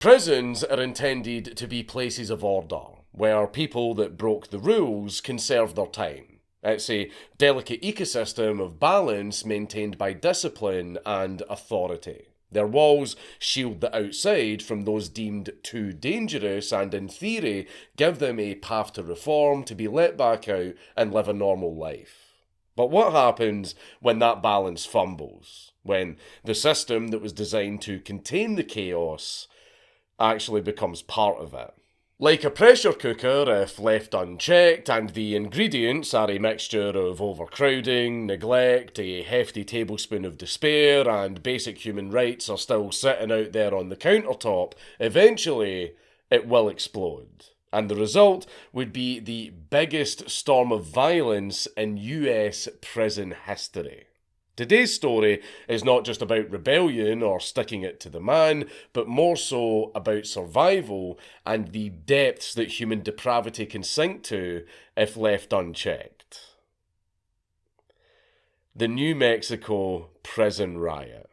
Prisons are intended to be places of order, where people that broke the rules can serve their time. It's a delicate ecosystem of balance maintained by discipline and authority. Their walls shield the outside from those deemed too dangerous and, in theory, give them a path to reform, to be let back out and live a normal life. But what happens when that balance fumbles? When the system that was designed to contain the chaos actually becomes part of it? Like a pressure cooker, if left unchecked, and the ingredients are a mixture of overcrowding, neglect, a hefty tablespoon of despair, and basic human rights are still sitting out there on the countertop, eventually it will explode. And the result would be the biggest storm of violence in US prison history. Today's story is not just about rebellion or sticking it to the man, but more so about survival and the depths that human depravity can sink to if left unchecked. The New Mexico prison riot.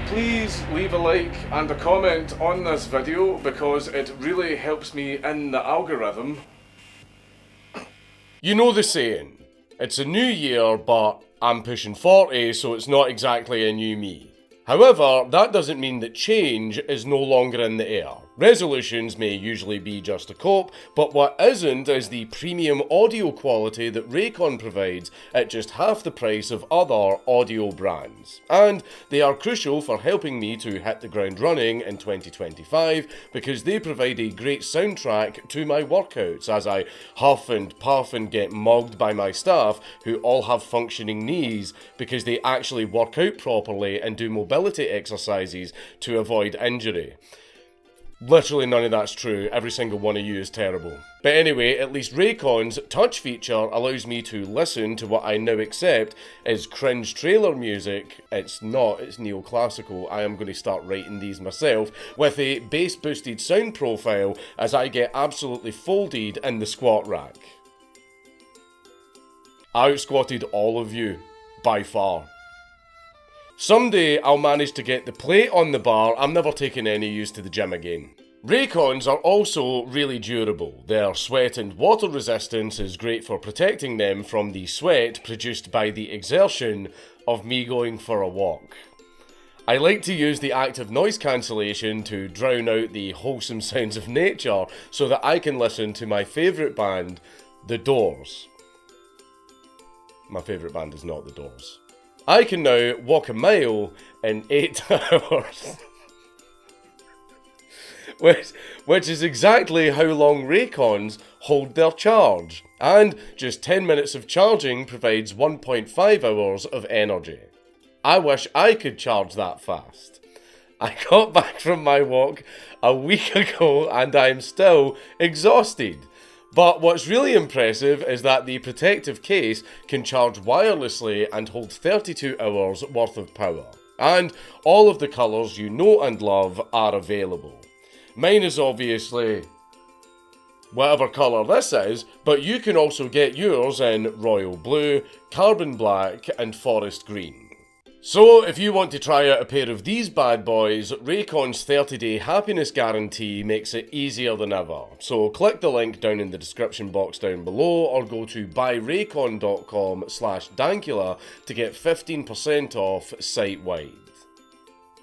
Please leave a like and a comment on this video because it really helps me in the algorithm. You know the saying, it's a new year but I'm pushing 40 so it's not exactly a new me. However, that doesn't mean that change is no longer in the air. Resolutions may usually be just a cope, but what isn't is the premium audio quality that Raycon provides at just half the price of other audio brands. And they are crucial for helping me to hit the ground running in 2025 because they provide a great soundtrack to my workouts as I huff and puff and get mugged by my staff who all have functioning knees because they actually work out properly and do mobility exercises to avoid injury. Literally none of that's true, every single one of you is terrible. But anyway, at least Raycon's touch feature allows me to listen to what I now accept is cringe trailer music. It's not, it's neoclassical. I am going to start writing these myself with a bass boosted sound profile as I get absolutely folded in the squat rack. I out-squatted all of you, by far. Someday I'll manage to get the plate on the bar. I'm never taking any use to the gym again. Raycons are also really durable. Their sweat and water resistance is great for protecting them from the sweat produced by the exertion of me going for a walk. I like to use the active noise cancellation to drown out the wholesome sounds of nature so that I can listen to my favourite band, The Doors. My favourite band is not The Doors. I can now walk a mile in 8 hours. Which is exactly how long Raycons hold their charge. And just 10 minutes of charging provides 1.5 hours of energy. I wish I could charge that fast. I got back from my walk a week ago and I'm still exhausted. But what's really impressive is that the protective case can charge wirelessly and hold 32 hours worth of power. And all of the colours you know and love are available. Mine is obviously whatever colour this is, but you can also get yours in royal blue, carbon black and forest green. So, if you want to try out a pair of these bad boys, Raycon's 30-day happiness guarantee makes it easier than ever. So click the link down in the description box down below or go to buyraycon.com/Dankula to get 15% off site-wide.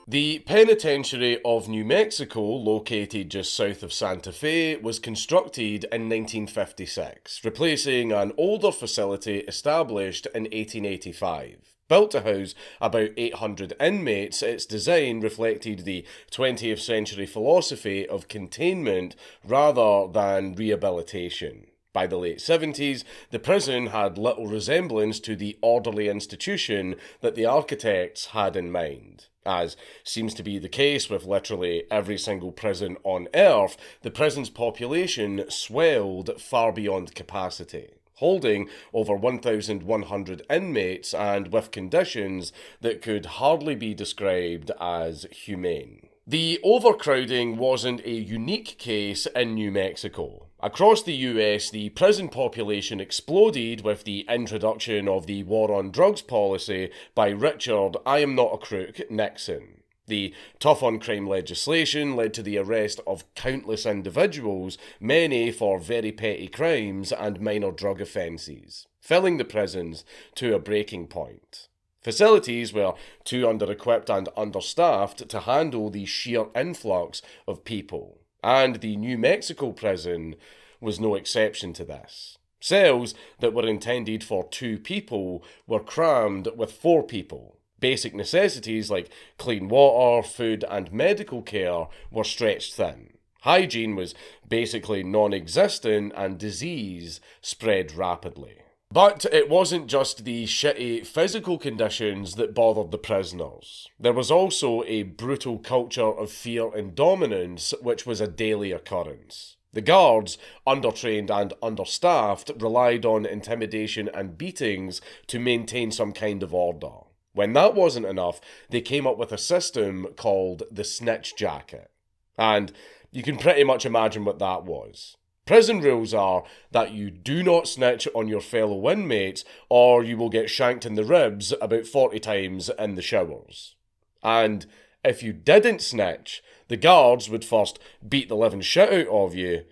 The Penitentiary of New Mexico, located just south of Santa Fe, was constructed in 1956, replacing an older facility established in 1885. Built to house about 800 inmates, its design reflected the 20th century philosophy of containment rather than rehabilitation. By the late 70s, the prison had little resemblance to the orderly institution that the architects had in mind. As seems to be the case with literally every single prison on Earth, the prison's population swelled far beyond capacity. holding over 1,100 inmates and with conditions that could hardly be described as humane. The overcrowding wasn't a unique case in New Mexico. Across the US, the prison population exploded with the introduction of the War on Drugs policy by Richard "I am not a crook" Nixon. The tough-on-crime legislation led to the arrest of countless individuals, many for very petty crimes and minor drug offences, filling the prisons to a breaking point. Facilities were too under-equipped and understaffed to handle the sheer influx of people, and the New Mexico prison was no exception to this. Cells that were intended for 2 people were crammed with 4 people. Basic necessities like clean water, food, and medical care were stretched thin. Hygiene was basically non-existent, and disease spread rapidly. But it wasn't just the shitty physical conditions that bothered the prisoners. There was also a brutal culture of fear and dominance, which was a daily occurrence. The guards, undertrained and understaffed, relied on intimidation and beatings to maintain some kind of order. When that wasn't enough, they came up with a system called the snitch jacket. And you can pretty much imagine what that was. Prison rules are that you do not snitch on your fellow inmates, or you will get shanked in the ribs about 40 times in the showers. And if you didn't snitch, the guards would first beat the living shit out of you,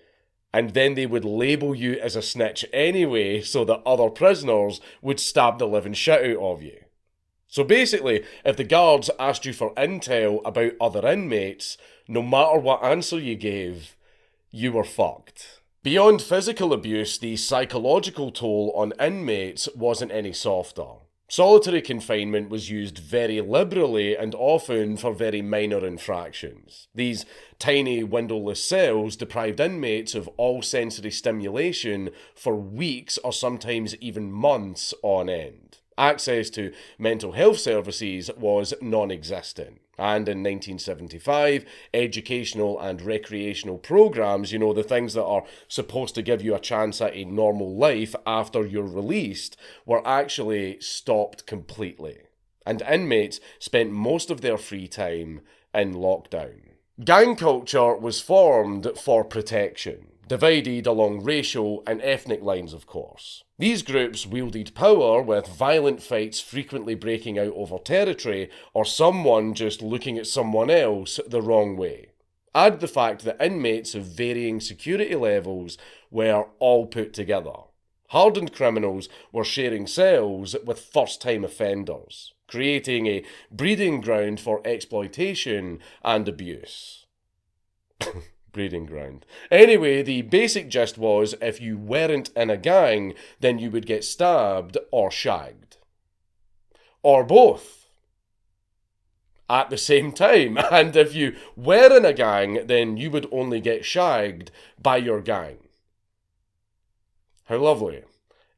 and then they would label you as a snitch anyway, so that other prisoners would stab the living shit out of you. So basically, if the guards asked you for intel about other inmates, no matter what answer you gave, you were fucked. Beyond physical abuse, the psychological toll on inmates wasn't any softer. Solitary confinement was used very liberally and often for very minor infractions. These tiny windowless cells deprived inmates of all sensory stimulation for weeks or sometimes even months on end. Access to mental health services was non-existent. And in 1975, educational and recreational programs, the things that are supposed to give you a chance at a normal life after you're released, were actually stopped completely. And inmates spent most of their free time in lockdown. Gang culture was formed for protection, divided along racial and ethnic lines, of course. These groups wielded power, with violent fights frequently breaking out over territory or someone just looking at someone else the wrong way. Add the fact that inmates of varying security levels were all put together. Hardened criminals were sharing cells with first-time offenders, creating a breeding ground for exploitation and abuse. Breeding ground. Anyway, the basic gist was, if you weren't in a gang, then you would get stabbed or shagged. Or both. At the same time. And if you were in a gang, then you would only get shagged by your gang. How lovely.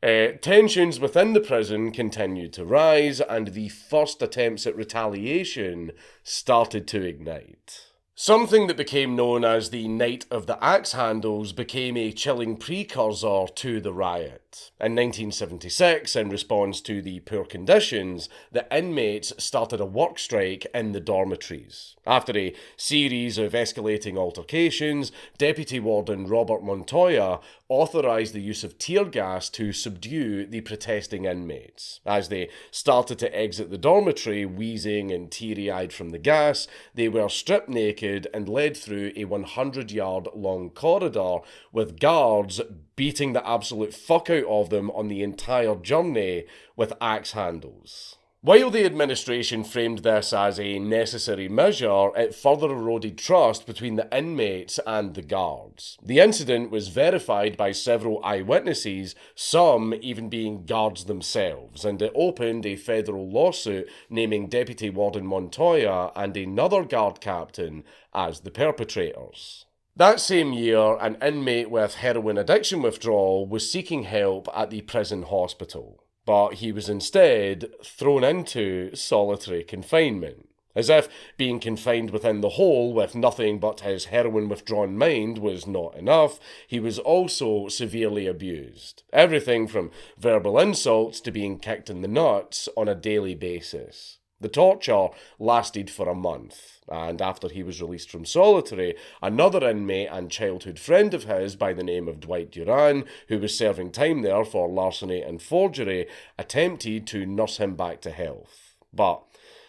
Tensions within the prison continued to rise, and the first attempts at retaliation started to ignite. Something that became known as the Night of the Axe Handles became a chilling precursor to the riot. In 1976, in response to the poor conditions, the inmates started a work strike in the dormitories. After a series of escalating altercations, Deputy Warden Robert Montoya authorised the use of tear gas to subdue the protesting inmates. As they started to exit the dormitory, wheezing and teary-eyed from the gas, they were stripped naked and led through a 100-yard long corridor, with guards beating the absolute fuck out of them on the entire journey with axe handles. While the administration framed this as a necessary measure, it further eroded trust between the inmates and the guards. The incident was verified by several eyewitnesses, some even being guards themselves, and it opened a federal lawsuit naming Deputy Warden Montoya and another guard captain as the perpetrators. That same year, an inmate with heroin addiction withdrawal was seeking help at the prison hospital, but he was instead thrown into solitary confinement. As if being confined within the hole with nothing but his heroin-withdrawn mind was not enough, he was also severely abused. Everything from verbal insults to being kicked in the nuts on a daily basis. The torture lasted for a month, and after he was released from solitary, another inmate and childhood friend of his by the name of Dwight Duran, who was serving time there for larceny and forgery, attempted to nurse him back to health. But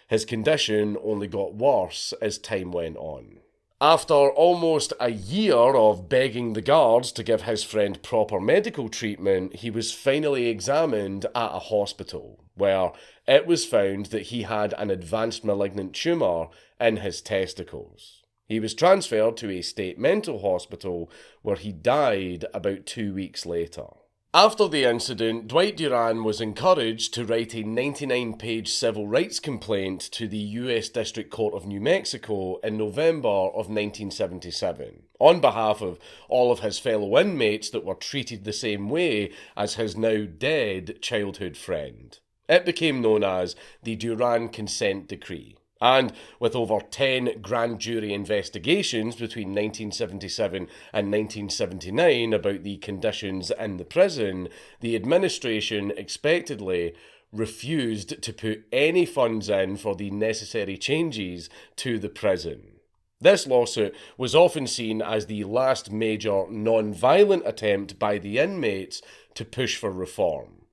his condition only got worse as time went on. After almost a year of begging the guards to give his friend proper medical treatment, he was finally examined at a hospital, where it was found that he had an advanced malignant tumour in his testicles. He was transferred to a state mental hospital where he died about 2 weeks later. After the incident, Dwight Duran was encouraged to write a 99-page civil rights complaint to the U.S. District Court of New Mexico in November of 1977, on behalf of all of his fellow inmates that were treated the same way as his now dead childhood friend. It became known as the Duran Consent Decree. And with over 10 grand jury investigations between 1977 and 1979 about the conditions in the prison, the administration expectedly refused to put any funds in for the necessary changes to the prison. This lawsuit was often seen as the last major non-violent attempt by the inmates to push for reform.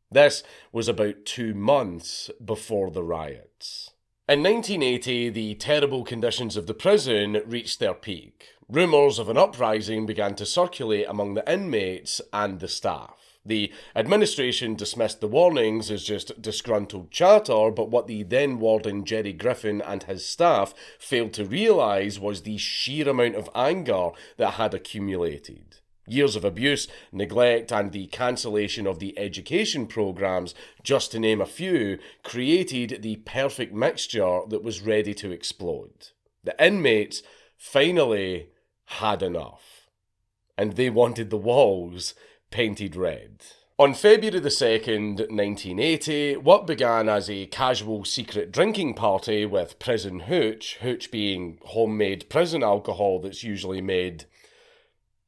This was about 2 months before the riots. In 1980, the terrible conditions of the prison reached their peak. Rumours of an uprising began to circulate among the inmates and the staff. The administration dismissed the warnings as just disgruntled chatter, but what the then warden Jerry Griffin and his staff failed to realise was the sheer amount of anger that had accumulated. Years of abuse, neglect, and the cancellation of the education programs, just to name a few, created the perfect mixture that was ready to explode. The inmates finally had enough, and they wanted the walls painted red. On February the 2nd, 1980, what began as a casual secret drinking party with prison hooch being homemade prison alcohol that's usually made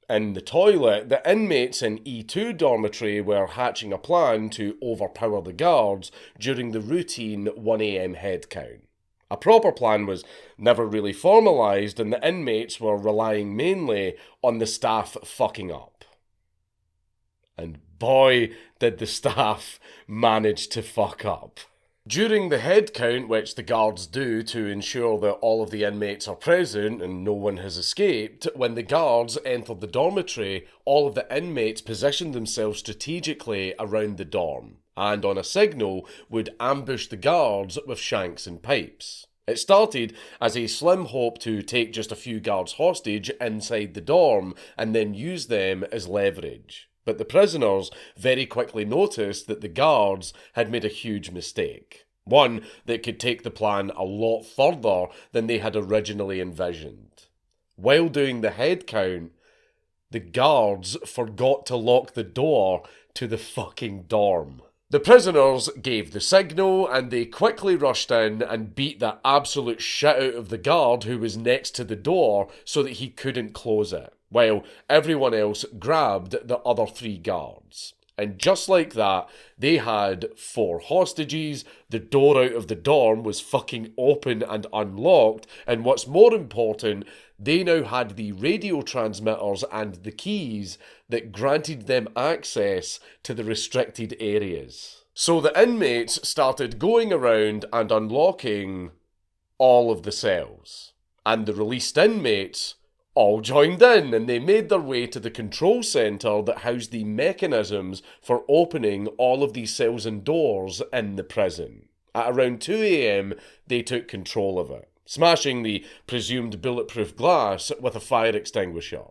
in the toilet, the inmates in E2 dormitory were hatching a plan to overpower the guards during the routine 1 a.m. head count. A proper plan was never really formalised, and the inmates were relying mainly on the staff fucking up. And boy, did the staff manage to fuck up. During the head count, which the guards do to ensure that all of the inmates are present and no one has escaped, when the guards entered the dormitory, all of the inmates positioned themselves strategically around the dorm, and on a signal would ambush the guards with shanks and pipes. It started as a slim hope to take just a few guards hostage inside the dorm and then use them as leverage. But the prisoners very quickly noticed that the guards had made a huge mistake. One that could take the plan a lot further than they had originally envisioned. While doing the head count, the guards forgot to lock the door to the fucking dorm. The prisoners gave the signal and they quickly rushed in and beat the absolute shit out of the guard who was next to the door so that he couldn't close it, while everyone else grabbed the other 3 guards. And just like that, they had 4 hostages, the door out of the dorm was fucking open and unlocked, and what's more important, they now had the radio transmitters and the keys that granted them access to the restricted areas. So the inmates started going around and unlocking all of the cells. And the released inmates all joined in, and they made their way to the control centre that housed the mechanisms for opening all of these cells and doors in the prison. At around 2 a.m, they took control of it, smashing the presumed bulletproof glass with a fire extinguisher.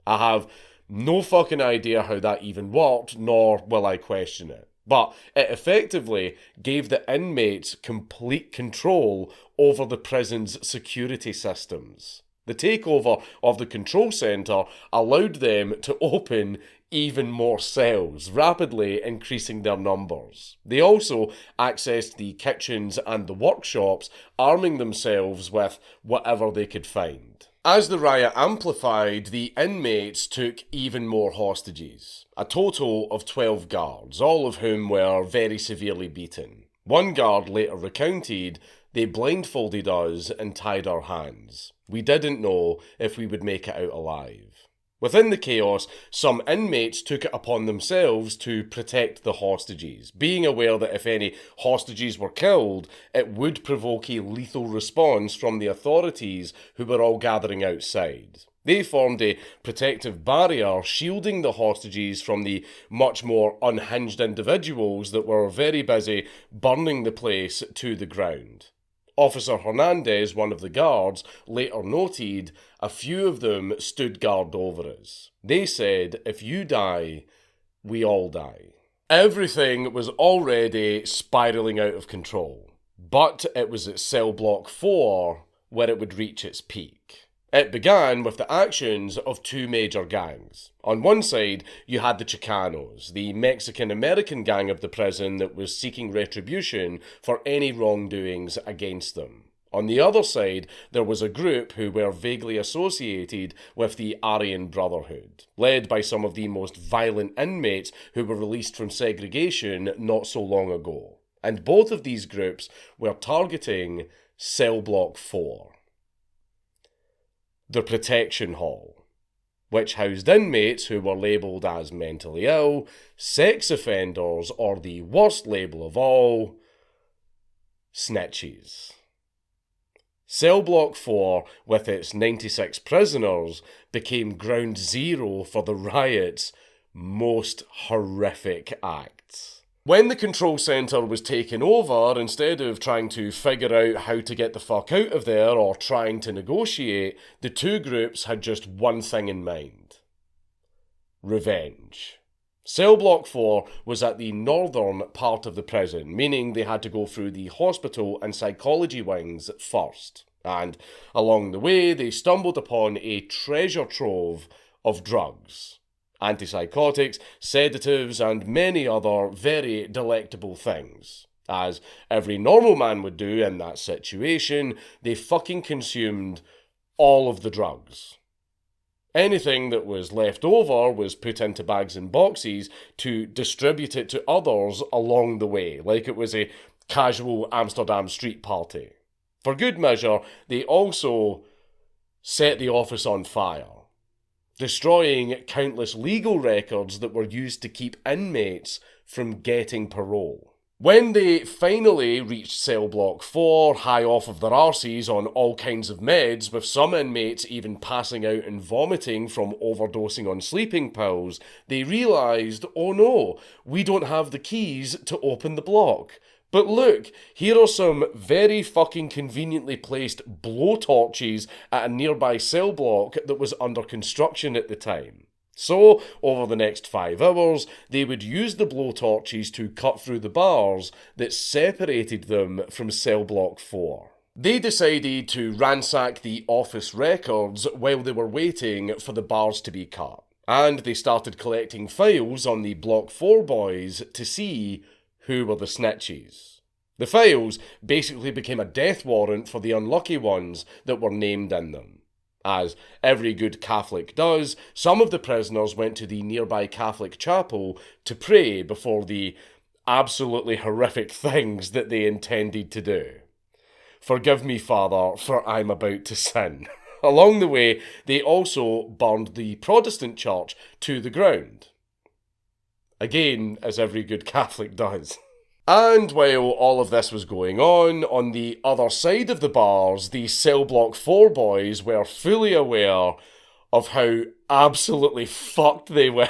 I have no fucking idea how that even worked, nor will I question it. But it effectively gave the inmates complete control over the prison's security systems. The takeover of the control centre allowed them to open even more cells, rapidly increasing their numbers. They also accessed the kitchens and the workshops, arming themselves with whatever they could find. As the riot amplified, the inmates took even more hostages. A total of 12 guards, all of whom were very severely beaten. One guard later recounted, "They blindfolded us and tied our hands. We didn't know if we would make it out alive." Within the chaos, some inmates took it upon themselves to protect the hostages, being aware that if any hostages were killed, it would provoke a lethal response from the authorities who were all gathering outside. They formed a protective barrier, shielding the hostages from the much more unhinged individuals that were very busy burning the place to the ground. Officer Hernandez, one of the guards, later noted, "A few of them stood guard over us. They said, if you die, we all die." Everything was already spiralling out of control, but it was at cell block 4 where it would reach its peak. It began with the actions of two major gangs. On one side, you had the Chicanos, the Mexican-American gang of the prison that was seeking retribution for any wrongdoings against them. On the other side, there was a group who were vaguely associated with the Aryan Brotherhood, led by some of the most violent inmates who were released from segregation not so long ago. And both of these groups were targeting cell block 4. The Protection Hall, which housed inmates who were labelled as mentally ill, sex offenders, or the worst label of all, snitches. Cell Block 4, with its 96 prisoners, became ground zero for the riot's most horrific acts. When the control centre was taken over, instead of trying to figure out how to get the fuck out of there or trying to negotiate, the two groups had just one thing in mind: revenge. Cell Block 4 was at the northern part of the prison, meaning they had to go through the hospital and psychology wings first. And along the way, they stumbled upon a treasure trove of drugs. Antipsychotics, sedatives, and many other very delectable things. As every normal man would do in that situation, they fucking consumed all of the drugs. Anything that was left over was put into bags and boxes to distribute it to others along the way, like it was a casual Amsterdam street party. For good measure, they also set the office on fire, destroying countless legal records that were used to keep inmates from getting parole. When they finally reached cell block 4, high off of their arses on all kinds of meds, with some inmates even passing out and vomiting from overdosing on sleeping pills, they realised, oh no, we don't have the keys to open the block. But look, here are some very fucking conveniently placed blowtorches at a nearby cell block that was under construction at the time. So, over the next 5 hours, they would use the blowtorches to cut through the bars that separated them from cell block 4. They decided to ransack the office records while they were waiting for the bars to be cut. And they started collecting files on the block 4 boys to see who were the snitches. The files basically became a death warrant for the unlucky ones that were named in them. As every good Catholic does, some of the prisoners went to the nearby Catholic chapel to pray before the absolutely horrific things that they intended to do. Forgive me, Father, for I'm about to sin. Along the way, they also burned the Protestant church to the ground. Again, as every good Catholic does. And while all of this was going on the other side of the bars, the Cell Block 4 boys were fully aware of how absolutely fucked they were.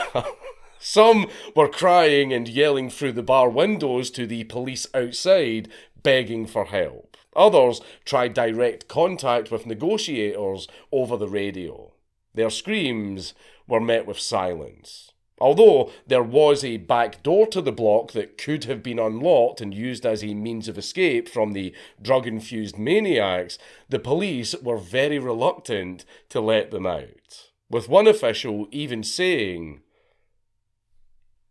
Some were crying and yelling through the bar windows to the police outside, begging for help. Others tried direct contact with negotiators over the radio. Their screams were met with silence. Although there was a back door to the block that could have been unlocked and used as a means of escape from the drug-infused maniacs, the police were very reluctant to let them out, with one official even saying,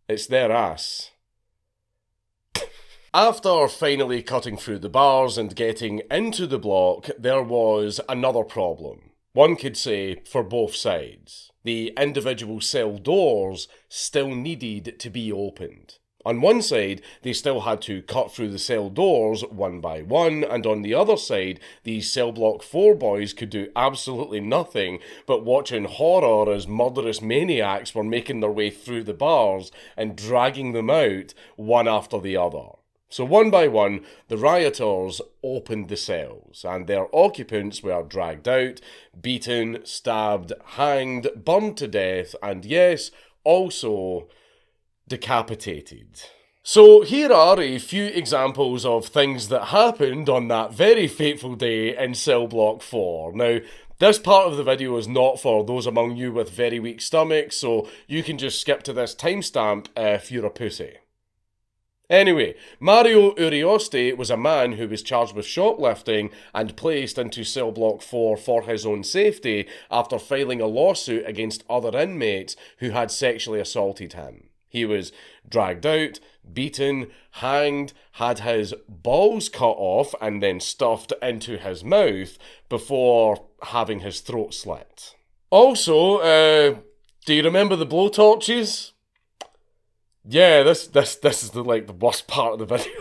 "It's their ass." After finally cutting through the bars and getting into the block, there was another problem. One could say for both sides. The individual cell doors still needed to be opened. On one side, they still had to cut through the cell doors one by one, and on the other side, these Cell Block 4 boys could do absolutely nothing but watch in horror as murderous maniacs were making their way through the bars and dragging them out one after the other. So one by one, the rioters opened the cells, and their occupants were dragged out, beaten, stabbed, hanged, burned to death, and yes, also decapitated. So here are a few examples of things that happened on that very fateful day in Cell Block 4. Now, this part of the video is not for those among you with very weak stomachs, so you can just skip to this timestamp if you're a pussy. Anyway, Mario Urioste was a man who was charged with shoplifting and placed into Cell Block 4 for his own safety after filing a lawsuit against other inmates who had sexually assaulted him. He was dragged out, beaten, hanged, had his balls cut off and then stuffed into his mouth before having his throat slit. Also, do you remember the blowtorches? Yeah, this is the worst part of the video.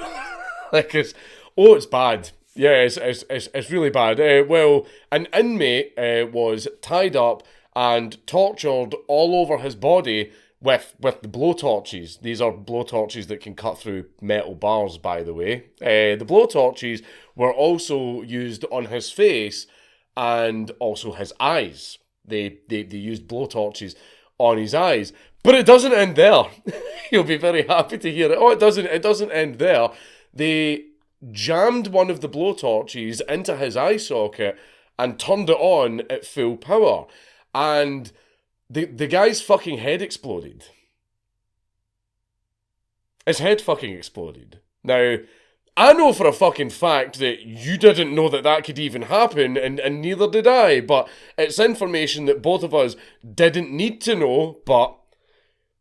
It's bad. Yeah, it's really bad. Well, an inmate was tied up and tortured all over his body with the blowtorches. These are blowtorches that can cut through metal bars, by the way. The blowtorches were also used on his face and also his eyes. They used blowtorches on his eyes. But it doesn't end there. You'll be very happy to hear it. Oh, it doesn't end there. They jammed one of the blowtorches into his eye socket and turned it on at full power. And the guy's fucking head exploded. His head fucking exploded. Now, I know for a fucking fact that you didn't know that could even happen, and neither did I, but it's information that both of us didn't need to know, but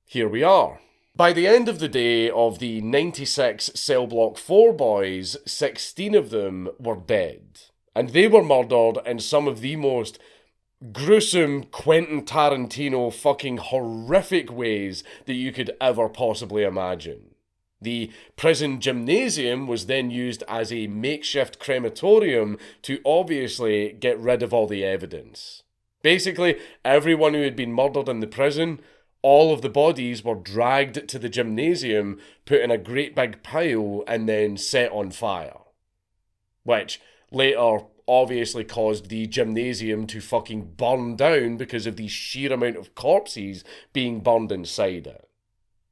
here we are. By the end of the day of the 96 Cell Block 4 boys, 16 of them were dead. And they were murdered in some of the most gruesome Quentin Tarantino fucking horrific ways that you could ever possibly imagine. The prison gymnasium was then used as a makeshift crematorium to obviously get rid of all the evidence. Basically, everyone who had been murdered in the prison, all of the bodies were dragged to the gymnasium, put in a great big pile, and then set on fire. Which later obviously caused the gymnasium to fucking burn down because of the sheer amount of corpses being burned inside it.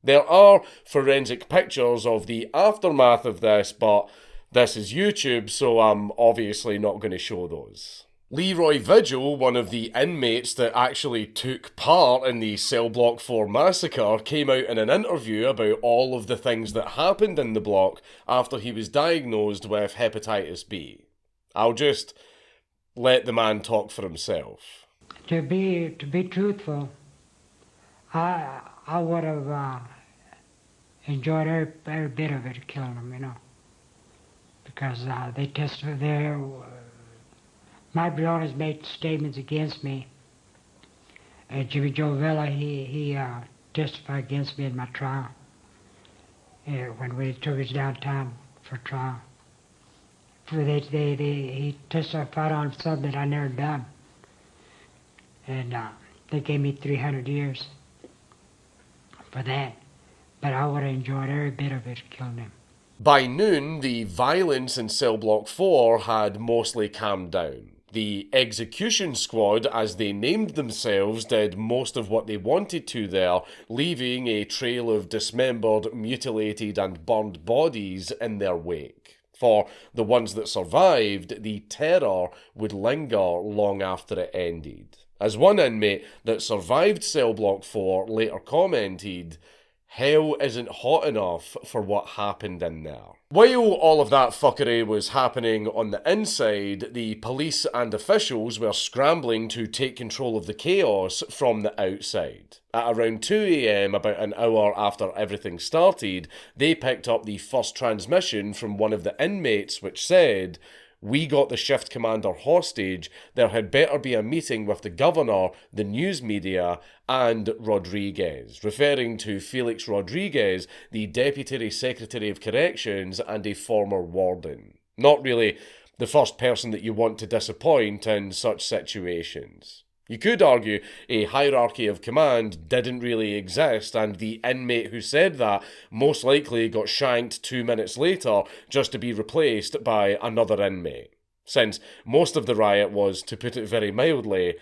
There are forensic pictures of the aftermath of this, but this is YouTube, so I'm obviously not going to show those. Leroy Vigil, one of the inmates that actually took part in the Cell Block 4 massacre, came out in an interview about all of the things that happened in the block after he was diagnosed with hepatitis B. I'll just let the man talk for himself. To be truthful, I would have enjoyed every bit of it, killing them, you know, because they tested their. My brothers made statements against me. Jimmy Joe Vella, he testified against me in my trial. When we took us downtown for trial. He testified on something that I never done. And they gave me 300 years for that. But I would have enjoyed every bit of it, killing him. By noon, the violence in Cell Block 4 had mostly calmed down. The execution squad, as they named themselves, did most of what they wanted to there, leaving a trail of dismembered, mutilated and burned bodies in their wake. For the ones that survived, the terror would linger long after it ended. As one inmate that survived cell block 4 later commented, "Hell isn't hot enough for what happened in there." While all of that fuckery was happening on the inside, the police and officials were scrambling to take control of the chaos from the outside. At around 2 a.m, about an hour after everything started, they picked up the first transmission from one of the inmates which said, "We got the shift commander hostage. There had better be a meeting with the governor, the news media, and Rodriguez," referring to Felix Rodriguez, the Deputy Secretary of Corrections and a former warden. Not really the first person that you want to disappoint in such situations. You could argue a hierarchy of command didn't really exist, and the inmate who said that most likely got shanked 2 minutes later just to be replaced by another inmate, since most of the riot was, to put it very mildly,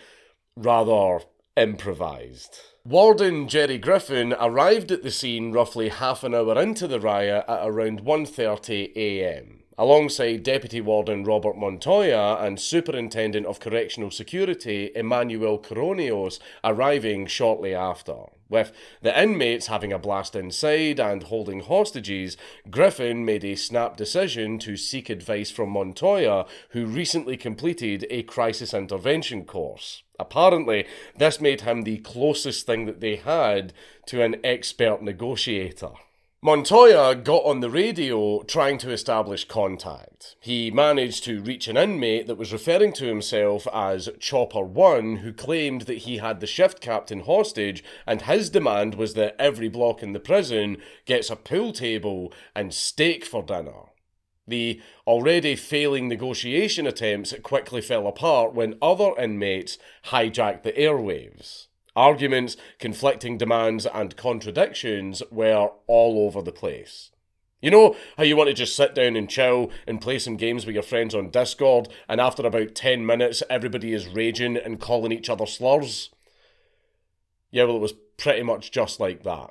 rather improvised. Warden Jerry Griffin arrived at the scene roughly half an hour into the riot at around 1:30 a.m. alongside Deputy Warden Robert Montoya and Superintendent of Correctional Security Emmanuel Coronios arriving shortly after. With the inmates having a blast inside and holding hostages, Griffin made a snap decision to seek advice from Montoya, who recently completed a crisis intervention course. Apparently, this made him the closest thing that they had to an expert negotiator. Montoya got on the radio trying to establish contact. He managed to reach an inmate that was referring to himself as Chopper 1, who claimed that he had the shift captain hostage and his demand was that every block in the prison gets a pool table and steak for dinner. The already failing negotiation attempts quickly fell apart when other inmates hijacked the airwaves. Arguments, conflicting demands, and contradictions were all over the place. You know how you want to just sit down and chill and play some games with your friends on Discord, and after about 10 minutes everybody is raging and calling each other slurs? Yeah, well, it was pretty much just like that.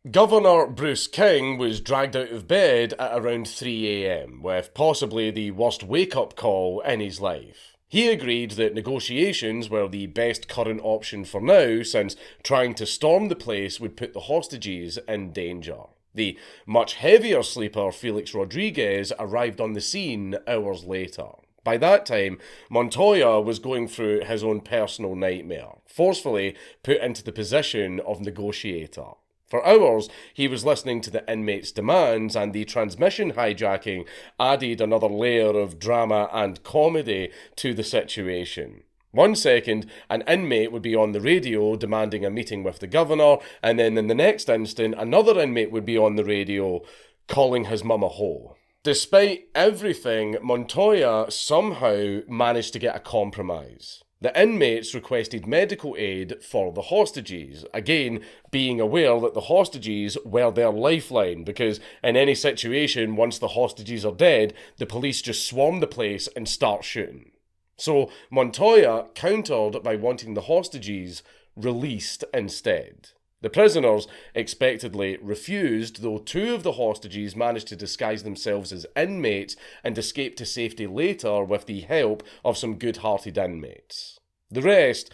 Governor Bruce King was dragged out of bed at around 3 a.m, with possibly the worst wake-up call in his life. He agreed that negotiations were the best current option for now, since trying to storm the place would put the hostages in danger. The much heavier sleeper Felix Rodriguez arrived on the scene hours later. By that time, Montoya was going through his own personal nightmare, forcefully put into the position of negotiator. For hours, he was listening to the inmates' demands, and the transmission hijacking added another layer of drama and comedy to the situation. 1 second, an inmate would be on the radio demanding a meeting with the governor, and then in the next instant, another inmate would be on the radio calling his mum a hoe. Despite everything, Montoya somehow managed to get a compromise. The inmates requested medical aid for the hostages, again being aware that the hostages were their lifeline, because in any situation, once the hostages are dead, the police just swarm the place and start shooting. So Montoya countered by wanting the hostages released instead. The prisoners expectedly refused, though 2 of the hostages managed to disguise themselves as inmates and escape to safety later with the help of some good-hearted inmates. The rest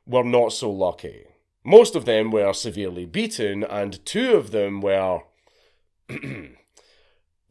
were not so lucky. Most of them were severely beaten, and 2 of them were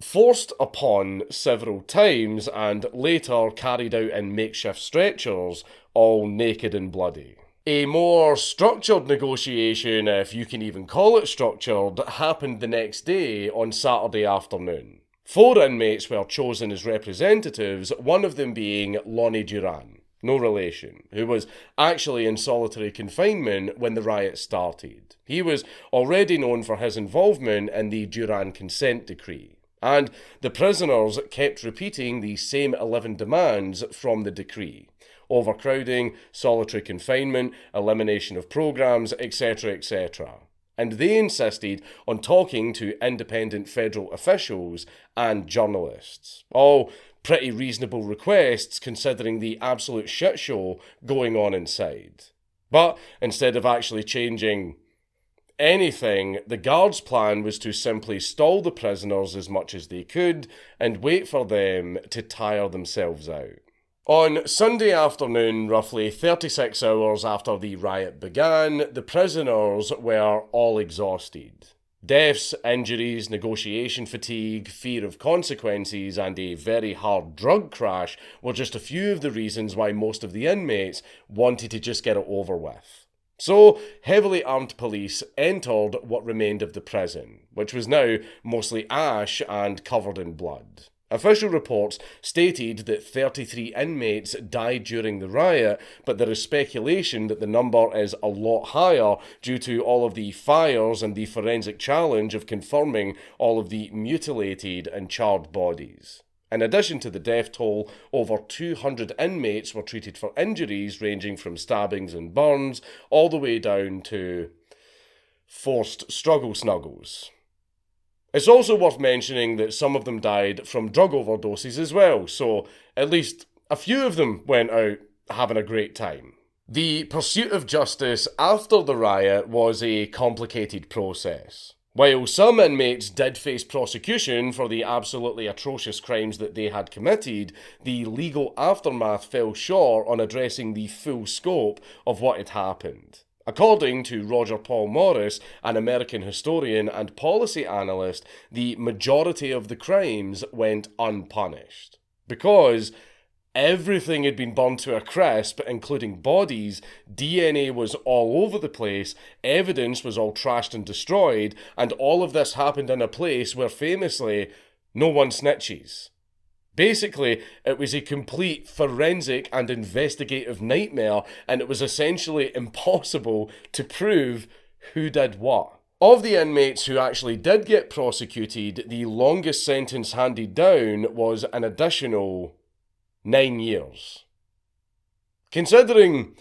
forced upon several times and later carried out in makeshift stretchers, all naked and bloody. A more structured negotiation, if you can even call it structured, happened the next day on Saturday afternoon. 4 inmates were chosen as representatives, one of them being Lonnie Duran, no relation, who was actually in solitary confinement when the riot started. He was already known for his involvement in the Duran consent decree, and the prisoners kept repeating the same 11 demands from the decree. Overcrowding, solitary confinement, elimination of programs, etc., etc. And they insisted on talking to independent federal officials and journalists. All pretty reasonable requests considering the absolute shit show going on inside. But instead of actually changing anything, the guards' plan was to simply stall the prisoners as much as they could and wait for them to tire themselves out. On Sunday afternoon, roughly 36 hours after the riot began, the prisoners were all exhausted. Deaths, injuries, negotiation fatigue, fear of consequences, and a very hard drug crash were just a few of the reasons why most of the inmates wanted to just get it over with. So, heavily armed police entered what remained of the prison, which was now mostly ash and covered in blood. Official reports stated that 33 inmates died during the riot, but there is speculation that the number is a lot higher due to all of the fires and the forensic challenge of confirming all of the mutilated and charred bodies. In addition to the death toll, over 200 inmates were treated for injuries ranging from stabbings and burns all the way down to forced struggle snuggles. It's also worth mentioning that some of them died from drug overdoses as well, so at least a few of them went out having a great time. The pursuit of justice after the riot was a complicated process. While some inmates did face prosecution for the absolutely atrocious crimes that they had committed, the legal aftermath fell short on addressing the full scope of what had happened. According to Roger Paul Morris, an American historian and policy analyst, the majority of the crimes went unpunished. Because everything had been burned to a crisp, including bodies, DNA was all over the place, evidence was all trashed and destroyed, and all of this happened in a place where famously no one snitches. Basically, it was a complete forensic and investigative nightmare, and it was essentially impossible to prove who did what. Of the inmates who actually did get prosecuted, the longest sentence handed down was an additional 9 years. Considering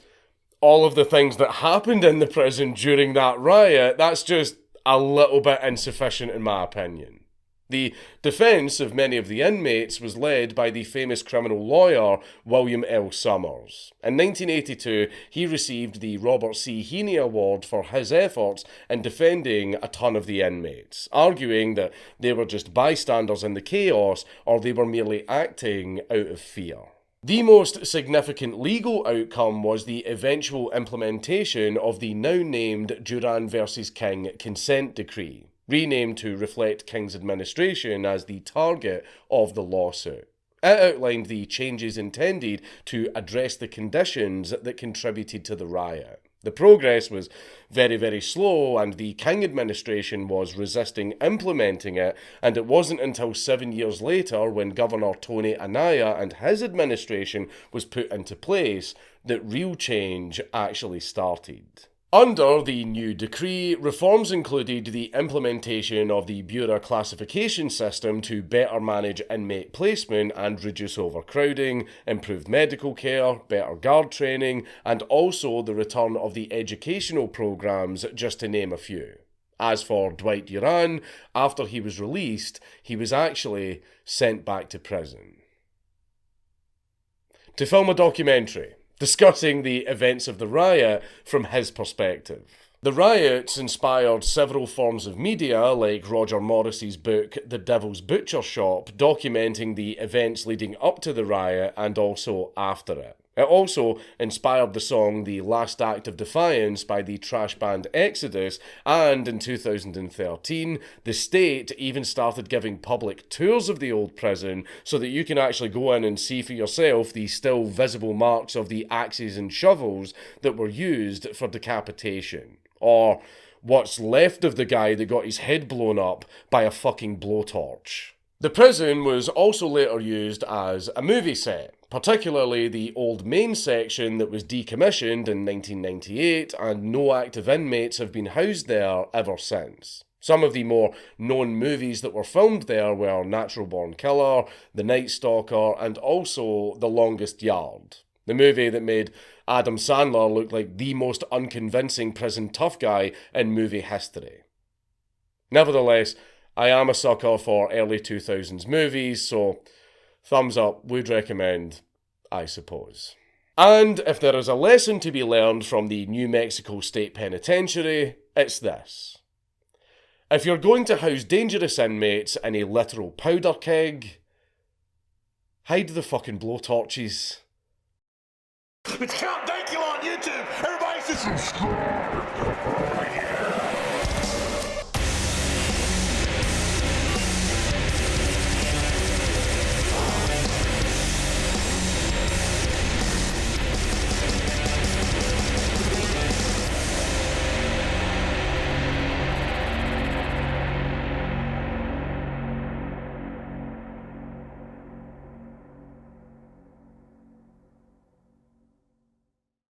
all of the things that happened in the prison during that riot, that's just a little bit insufficient in my opinion. The defence of many of the inmates was led by the famous criminal lawyer William L. Summers. In 1982, he received the Robert C. Heaney Award for his efforts in defending a ton of the inmates, arguing that they were just bystanders in the chaos or they were merely acting out of fear. The most significant legal outcome was the eventual implementation of the now named Duran versus King consent decree, renamed to reflect King's administration as the target of the lawsuit. It outlined the changes intended to address the conditions that contributed to the riot. The progress was very, very slow, and the King administration was resisting implementing it, and it wasn't until 7 years later, when Governor Tony Anaya and his administration was put into place, that real change actually started. Under the new decree, reforms included the implementation of the Bureau classification system to better manage inmate placement and reduce overcrowding, improved medical care, better guard training, and also the return of the educational programs, just to name a few. As for Dwight Duran, after he was released, he was actually sent back to prison to film a documentary discussing the events of the riot from his perspective. The riots inspired several forms of media, like Roger Morris's book The Devil's Butcher Shop, documenting the events leading up to the riot and also after it. It also inspired the song The Last Act of Defiance by the trash band Exodus, and in 2013, the state even started giving public tours of the old prison so that you can actually go in and see for yourself the still visible marks of the axes and shovels that were used for decapitation. Or what's left of the guy that got his head blown up by a fucking blowtorch. The prison was also later used as a movie set, particularly the old main section that was decommissioned in 1998, and no active inmates have been housed there ever since. Some of the more known movies that were filmed there were Natural Born Killer, The Night Stalker, and also The Longest Yard, the movie that made Adam Sandler look like the most unconvincing prison tough guy in movie history. Nevertheless, I am a sucker for early 2000s movies, so thumbs up, would recommend, I suppose. And if there is a lesson to be learned from the New Mexico State Penitentiary, it's this. If you're going to house dangerous inmates in a literal powder keg, hide the fucking blowtorches. It's Count Dankula on YouTube. Everybody should subscribe.